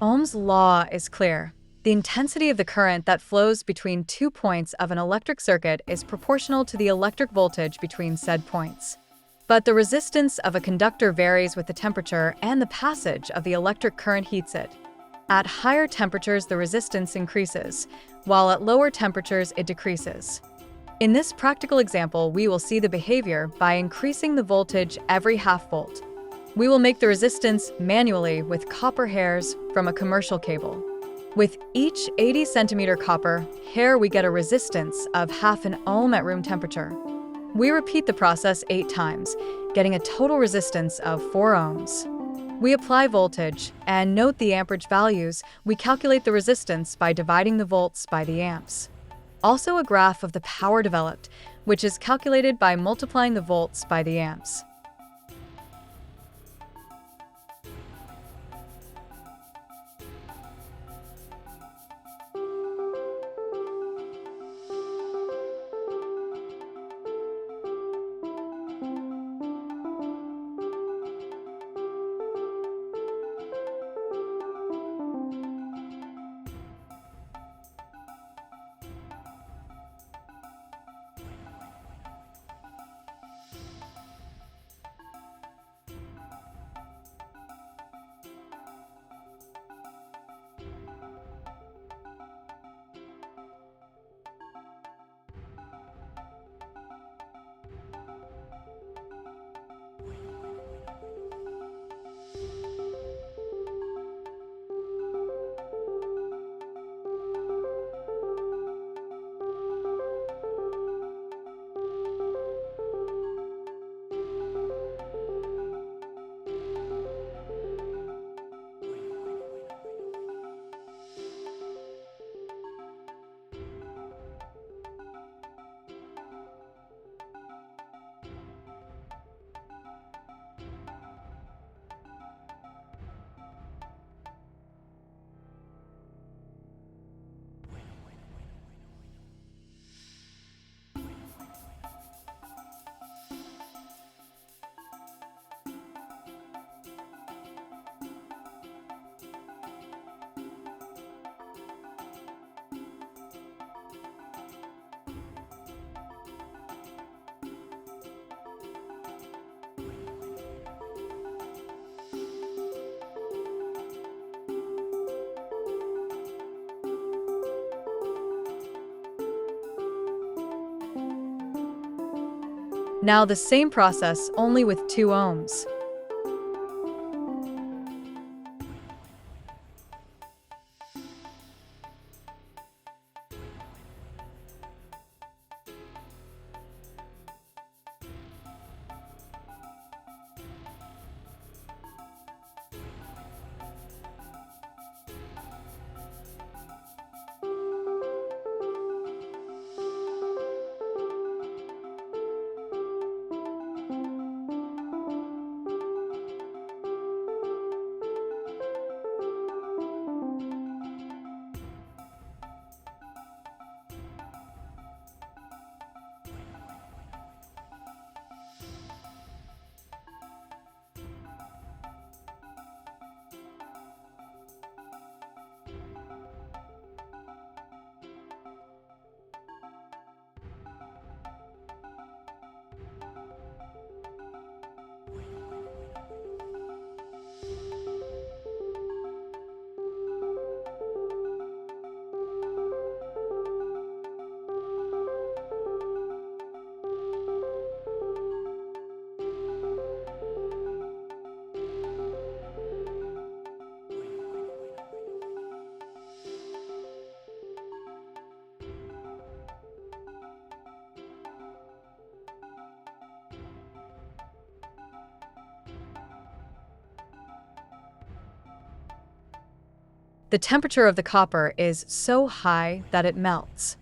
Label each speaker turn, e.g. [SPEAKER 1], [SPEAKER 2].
[SPEAKER 1] Ohm's law is clear. The intensity of the current that flows between 2 points of an electric circuit is proportional to the electric voltage between said points. But the resistance of a conductor varies with the temperature and the passage of the electric current heats it. At higher temperatures, the resistance increases, while at lower temperatures, it decreases. In this practical example, we will see the behavior by increasing the voltage every half volt. We will make the resistance manually with copper hairs from a commercial cable. With each 80 centimeter copper hair, we get a resistance of half an ohm at room temperature. We repeat the process 8 times, getting a total resistance of 4 ohms. We apply voltage and note the amperage values. We calculate the resistance by dividing the volts by the amps. Also a graph of the power developed, which is calculated by multiplying the volts by the amps. Now the same process, only with 2 ohms. The temperature of the copper is so high that it melts.